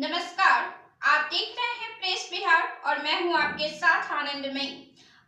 नमस्कार। आप देख रहे हैं प्रेस बिहार और मैं हूं आपके साथ आनंदमयी।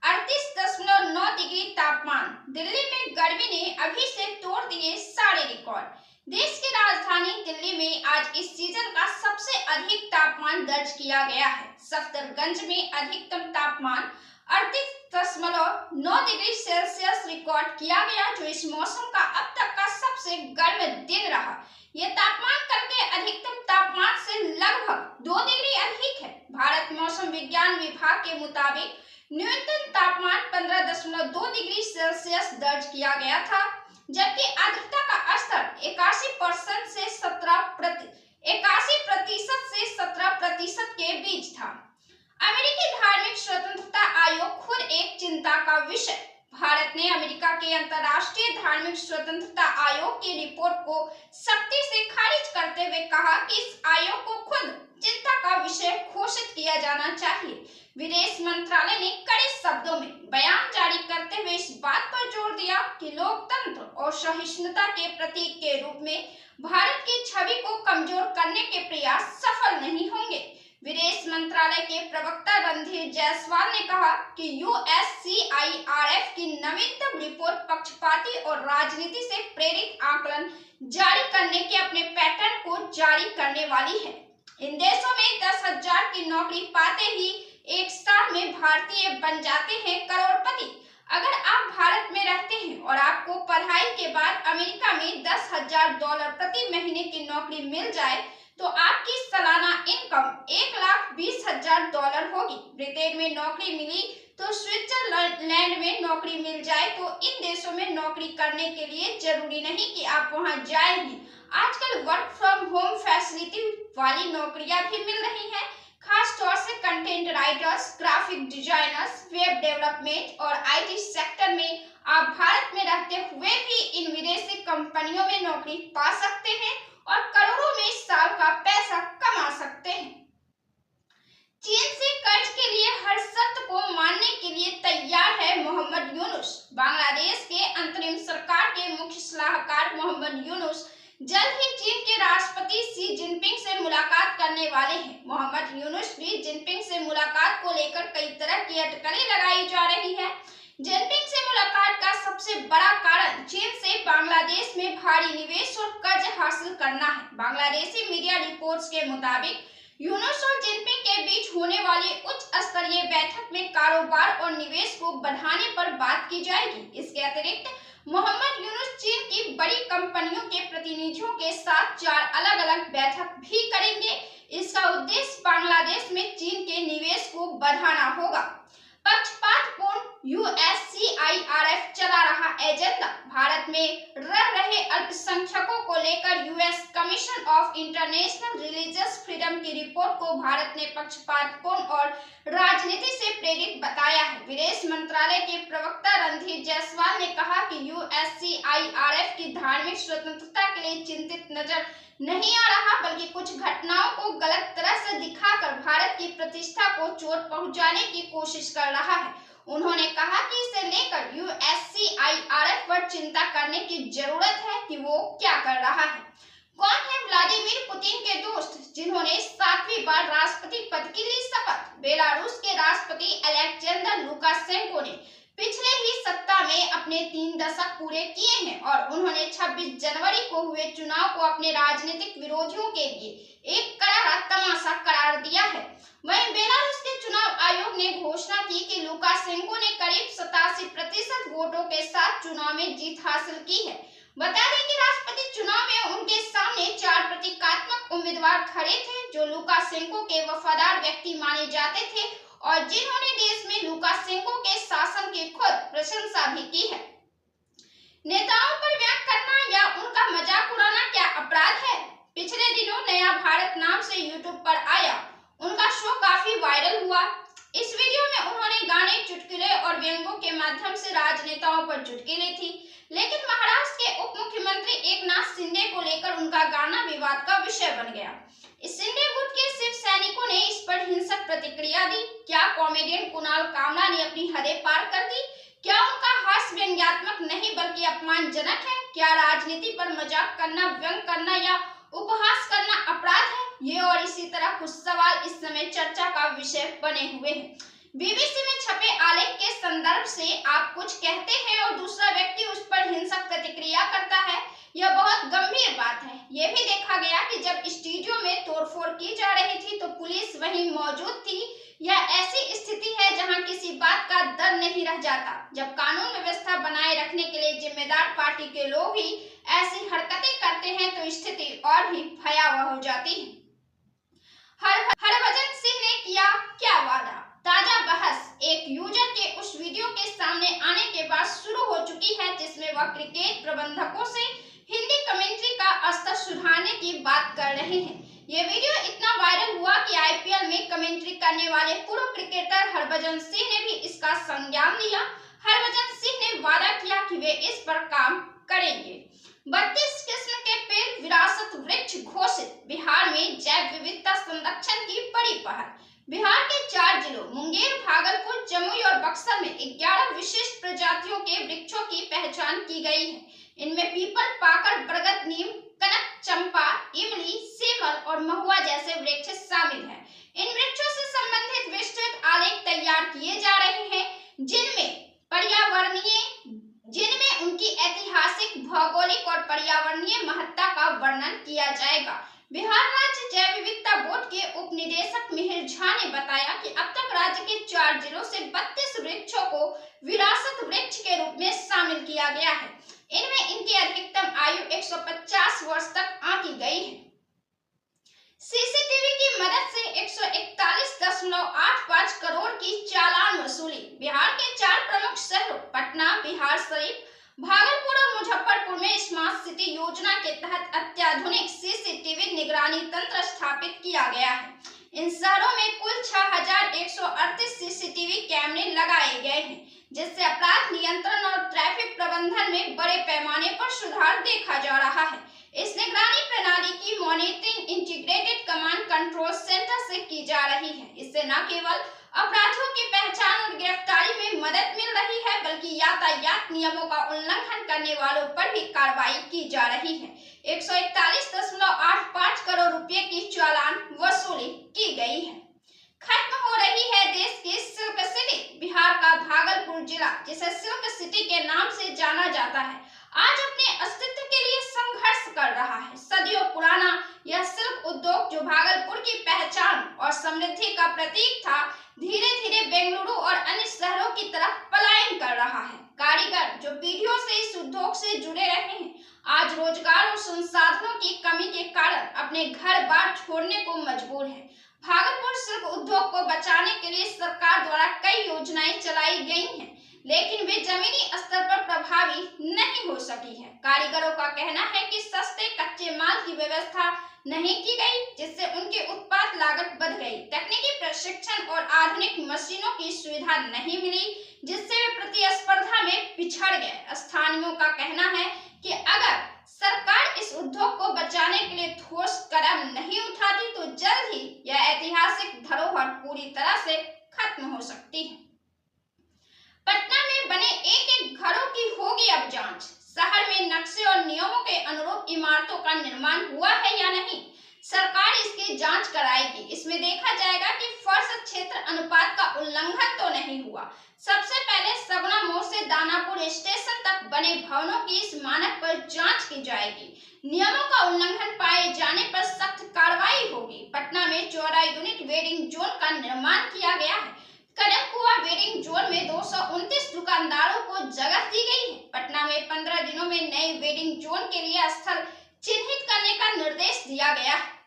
38.9 डिग्री तापमान। दिल्ली में गर्मी ने अभी से तोड़ दिए सारे रिकॉर्ड। देश की राजधानी दिल्ली में आज इस सीजन का सबसे अधिक तापमान दर्ज किया गया है। सफदरगंज में अधिकतम तापमान 38.9 डिग्री सेल्सियस रिकॉर्ड किया गया, जो इस मौसम का अब तक का सबसे गर्म दिन रहा। यह तापमान कल के अधिकतम तापमान से लगभग 2 डिग्री अधिक है। भारत मौसम विज्ञान विभाग के मुताबिक न्यूनतम तापमान 15.2 डिग्री सेल्सियस दर्ज किया गया था, जबकि आर्द्रता का स्तर 81% से 17% के बीच था। अमेरिकी धार्मिक स्वतंत्रता आयोग खुद एक चिंता का विषय। भारत ने अमेरिका के अंतर्राष्ट्रीय धार्मिक स्वतंत्रता आयोग की रिपोर्ट को सख्ती से खारिज करते हुए कहा कि इस आयोग को खुद चिंता का विषय घोषित किया जाना चाहिए। विदेश मंत्रालय ने कड़े शब्दों में बयान जारी करते हुए इस बात पर जोर दिया कि लोकतंत्र और सहिष्णुता के प्रतीक के रूप में भारत की छवि को कमजोर करने के प्रयास सफल नहीं होंगे। विदेश मंत्रालय के प्रवक्ता रणधीर जायसवाल ने कहा कि USCIRF की नवीनतम रिपोर्ट पक्षपाती और राजनीति से प्रेरित आकलन जारी करने के अपने पैटर्न को जारी करने वाली है। इन देशों में 10,000 की नौकरी पाते ही एक साल में भारतीय बन जाते हैं करोड़पति। अगर आप भारत में रहते हैं और आपको पढ़ाई के बाद अमेरिका में $10,000 प्रति महीने की नौकरी मिल जाए तो आपकी सालाना इनकम $1,20,000 होगी। ब्रिटेन में नौकरी मिली तो स्विट्जरलैंड में नौकरी मिल जाए तो इन देशों में नौकरी करने के लिए जरूरी नहीं कि आप वहां जाए ही। आजकल वर्क फ्रॉम होम फैसिलिटी वाली नौकरियां भी मिल रही हैं, खास तौर से content writers, graphic designers, web development और IT सेक्टर में आप भारत में रहते हुए भी इन विदेशी कंपनियों में नौकरी पा सकते हैं और करोड़ों में साल का पैसा कमा सकते हैं। चीन से कर्ज के लिए हर शर्त को मानने के लिए तैयार है मोहम्मद यूनुस। बांग्लादेश के अंतरिम सरकार के मुख्य सलाहकार मोहम्मद यूनुस जल्द ही चीन के राष्ट्रपति शी जिनपिंग से मुलाकात करने वाले हैं। मोहम्मद यूनुस भी जिनपिंग से मुलाकात को लेकर कई तरह की अटकलें लगाई जा रही है। जिनपिंग से मुलाकात का सबसे बड़ा कारण चीन से बांग्लादेश में भारी निवेश और कर्ज हासिल करना है। बांग्लादेशी मीडिया रिपोर्ट्स के मुताबिक यूनुस और जिनपिंग के बीच होने वाली उच्च स्तरीय बैठक में कारोबार और निवेश को बढ़ाने पर बात की जाएगी। इसके अतिरिक्त मोहम्मद यूनुस चीन की बड़ी कंपनियों के प्रतिनिधियों के साथ 4 अलग-अलग बैठक भी करेंगे। इसका उद्देश्य बांग्लादेश में चीन के निवेश को बढ़ाना होगा। पक्षपातपूर्ण USCIRF चला रहा एजेंडा। भारत में रह रहे अल्पसंख्यकों को लेकर US commission of international religious freedom की रिपोर्ट को भारत ने पक्षपातपूर्ण और राजनीति से प्रेरित बताया है। विदेश मंत्रालय के प्रवक्ता रणधीर जायसवाल ने कहा कि USCIRF की धार्मिक स्वतंत्रता के लिए चिंतित नजर नहीं आ रहा, बल्कि कुछ घटनाओं को गलत तरह से दिखाकर भारत की प्रतिष्ठा को चोट पहुंचाने की कोशिश कर रहा है। उन्होंने कहा कि इसे लेकर USCIRF पर चिंता करने की जरूरत है कि वो क्या कर रहा है। कौन है व्लादिमीर पुतिन के दोस्त जिन्होंने 7वीं बार राष्ट्रपति पद की ली शपथ? बेलारूस के राष्ट्रपति अलेक्जेंडर लुकाशेंको ने पिछले ही सप्ताह में अपने 3 दशक पूरे किए हैं और उन्होंने 26 जनवरी को हुए चुनाव को अपने राजनीतिक विरोधियों के लिए एक करारा तमाशा करार दिया है। वहीं बेलारूस के चुनाव आयोग ने घोषणा की कि लुकाशेंको ने करीब 87% वोटों के साथ चुनाव में जीत हासिल की है। बता दें कि राष्ट्रपति चुनाव में उनके सामने 4 प्रतीकात्मक उम्मीदवार खड़े थे, जो लुकाशेंको के वफादार व्यक्ति माने जाते थे और जिन्होंने देश में लुकाशेंको के शासन की खुद प्रशंसा भी की है। नेताओं पर व्यंग करना या उनका मजाक उड़ाना क्या अपराध है? पिछले दिनों नया भारत नाम से YouTube पर आया उनका शो काफी वायरल हुआ। इस वीडियो में उन्होंने गाने, चुटकुले और व्यंगों के माध्यम से राजनेताओं पर चुटकी थी, लेकिन महाराष्ट्र के उप मुख्यमंत्री एकनाथ शिंदे को लेकर उनका गाना विवाद का विषय बन गया। इस शिंदे गुट के शिव सैनिकों ने इस पर हिंसक प्रतिक्रिया दी। क्या कॉमेडियन कुणाल कामला ने अपनी हदें पार कर दी? क्या उनका हास्य व्यंग्यात्मक नहीं बल्कि अपमानजनक है? क्या राजनीति पर मजाक करना, व्यंग करना या उपहास करना अपराध है? ये और इसी तरह कुछ सवाल इस समय चर्चा का विषय बने हुए हैं। बीबीसी में छपे आलेख के संदर्भ से आप कुछ कहते हैं और दूसरा व्यक्ति उस पर हिंसक प्रतिक्रिया करता है, यह बहुत गंभीर बात है। यह भी देखा गया कि जब स्टूडियो में तोड़फोड़ की जा रही थी तो पुलिस वहीं मौजूद थी। यह ऐसी स्थिति है जहां किसी बात का डर नहीं रह जाता। जब कानून व्यवस्था बनाए रखने के लिए जिम्मेदार पार्टी के लोग ही ऐसी हरकतें करते हैं तो स्थिति और भी भयावह हो जाती है। हरभजन सिंह ने किया क्या वादा? ताजा बहस एक यूजर के उस वीडियो के सामने आने के बाद शुरू हो चुकी है जिसमें वह क्रिकेट प्रबंधकों से हिंदी कमेंट्री का स्तर सुधारने की बात कर रहे हैं। ये वीडियो इतना वायरल हुआ कि आईपीएल में कमेंट्री करने वाले पूर्व क्रिकेटर हरभजन सिंह ने भी इसका संज्ञान लिया। हरभजन सिंह ने वादा किया कि वे इस पर काम करेंगे। 32 किस्म के पेड़ विरासत वृक्ष घोषित। बिहार में जैव विविधता संरक्षण की बड़ी पहल। बिहार के 4 जिलों मुंगेर, भागलपुर, जमुई और बक्सर में 11 विशिष्ट प्रजातियों के वृक्षों की पहचान की गई है। इनमें पीपल, पाकर, बरगद, नीम, कनक, चंपा, इमली, सेमल और महुआ जैसे वृक्ष शामिल हैं। इन वृक्षों से संबंधित विस्तृत आलेख तैयार किए जा रहे हैं जिनमें उनकी ऐतिहासिक, भौगोलिक और पर्यावरणीय महत्ता का वर्णन किया जाएगा। बिहार राज्य जैव विविधता बोर्ड के उप निदेशक मिहिर झा ने बताया कि अब तक राज्य के 4 जिलों से 32 वृक्षों को विरासत वृक्ष के रूप में शामिल किया गया है। इनमें इनकी अधिकतम आयु 150 वर्ष तक आंकी गई है। सीसीटीवी की मदद से 141.85 करोड़ की चालान वसूली। बिहार के 4 प्रमुख शहरों पटना, बिहारशरीफ, भागलपुर और मुजफ्फरपुर में स्मार्ट सिटी योजना के तहत अत्याधुनिक सीसीटीवी निगरानी तंत्र स्थापित किया गया है। इन शहरों में कुल 6138 सीसीटीवी कैमरे लगाए गए हैं, जिससे अपराध नियंत्रण और ट्रैफिक प्रबंधन में बड़े पैमाने पर सुधार देखा जा रहा है। इस निगरानी प्रणाली की monitoring integrated command control centre से की जा रही है। इससे न केवल अपराधियों की पहचान और गिरफ्तारी में मदद मिल रही है, बल्कि यातायात नियमों का उल्लंघन करने वालों पर भी कार्रवाई की जा रही है। 141.85 करोड़ रुपए की चालान वसूली की गई है। खत्म हो रही है देश की सिल्क सिटी। बिहार का भागलपुर जिला, जिसे सिल्क सिटी के नाम से जाना जाता है, आज अपने अस्तित्व के लिए संघर्ष कर रहा है। सदियों पुराना यह सिल्क उद्योग जो भागलपुर की पहचान और समृद्धि का प्रतीक था, धीरे धीरे बेंगलुरु और अन्य शहरों की तरफ पलायन कर रहा है। कारीगर जो पीढ़ियों से इस उद्योग से जुड़े रहे हैं, आज रोजगार और संसाधनों की कमी के कारण अपने घर बार छोड़ने को मजबूर है। भागलपुर सिल्क उद्योग को बचाने के लिए सरकार द्वारा कई योजनाएं चलाई गई हैं, लेकिन वे जमीनी स्तर पर प्रभावी नहीं हो सकी है। कारीगरों का कहना है कि सस्ते कच्चे माल की व्यवस्था नहीं की गई, जिससे उनकी उत्पाद लागत बढ़ गई। तकनीकी प्रशिक्षण और आधुनिक मशीनों की सुविधा नहीं मिली, जिससे वे प्रतिस्पर्धा में पिछड़ गए। स्थानीयों का कहना है कि अगर सरकार इस उद्योग को बचाने के लिए ठोस कदम नहीं उठाती तो जल्द ही यह ऐतिहासिक धरोहर पूरी तरह से खत्म हो सकती है। पटना में बने एक घरों की होगी अब जांच। शहर में नक्शे और नियमों के अनुरूप इमारतों का निर्माण हुआ है या नहीं, सरकार इसकी जांच कराएगी। इसमें देखा जाएगा कि फर्श क्षेत्र अनुपात का उल्लंघन तो नहीं हुआ। सबसे पहले सगुना मोड़ से दानापुर स्टेशन तक बने भवनों की इस मानक पर जांच की जाएगी। नियमों का उल्लंघन पाए जाने पर सख्त कार्रवाई होगी। पटना में 14 यूनिट वेडिंग जोन का निर्माण किया गया है। कदमकुआ वेडिंग जोन में 229 दुकानदारों को जगह दी गई है। पटना में 15 दिनों में नए वेडिंग जोन के लिए स्थल चिन्हित करने का निर्देश दिया गया है।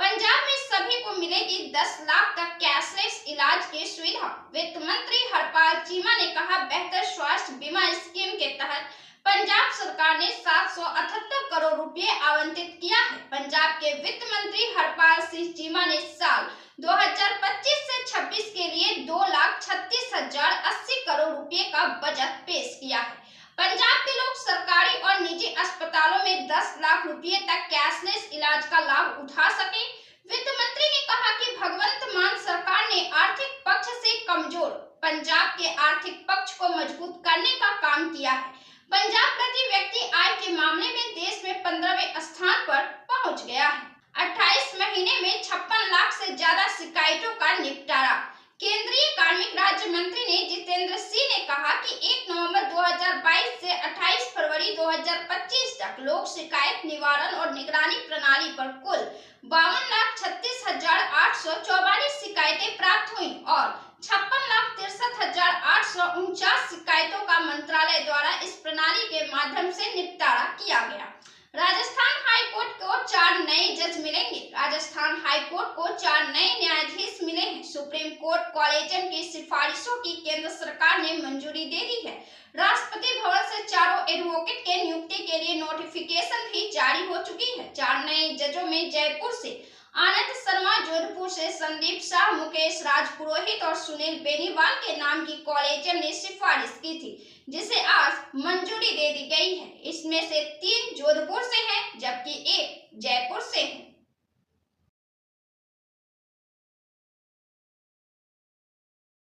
पंजाब में सभी को मिलेगी 10 लाख तक कैशलेस इलाज की सुविधा। वित्त मंत्री हरपाल चीमा ने कहा, बेहतर स्वास्थ्य बीमा स्कीम के तहत पंजाब सरकार ने 778 करोड़ रुपए आवंटित किया है। पंजाब के वित्त मंत्री हरपाल सिंह चीमा ने साल 2025 से 26 के लिए 2,36,080 करोड़ रुपए का बजट पेश किया है। पंजाब के लोग सरकारी और निजी अस्पतालों में 10 लाख रुपए तक कैशलेस इलाज का लाभ उठा सके। वित्त मंत्री ने कहा कि भगवंत मान सरकार ने आर्थिक पक्ष से कमजोर पंजाब के आर्थिक पक्ष को मजबूत करने का काम किया है। पंजाब प्रति व्यक्ति आय के मामले में देश में 15वें स्थान पर पहुंच गया है। 28 महीने में 56 लाख से ज्यादा शिकायतों का निपटारा। केंद्रीय कार्मिक राज्य मंत्री ने जितेंद्र सिंह ने कहा कि 1 नवंबर 2022 से 28 फरवरी 2025 तक लोक शिकायत निवारण और निगरानी प्रणाली पर कुल 52,36,844 शिकायतें प्राप्त हुई और 56,63,849 शिकायतों का मंत्रालय द्वारा इस प्रणाली के माध्यम से निपटारा किया गया। राजस्थान हाईकोर्ट को 4 नए जज मिलेंगे। राजस्थान हाईकोर्ट को 4 नए न्यायाधीश मिले हैं। सुप्रीम कोर्ट कॉलेजियम की सिफारिशों की केंद्र सरकार ने मंजूरी दे दी है। राष्ट्रपति भवन से चारों एडवोकेट के नियुक्ति के लिए नोटिफिकेशन भी जारी हो चुकी है। 4 नए जजों में जयपुर से आनंद शर्मा, जोधपुर से संदीप शाह, मुकेश राज पुरोहित और सुनील बेनीवाल के नाम की कॉलेजियम ने सिफारिश की थी, जिसे आज मंजूरी दे दी गई है। इसमें से 3 जोधपुर से हैं, जबकि 1 जयपुर से है।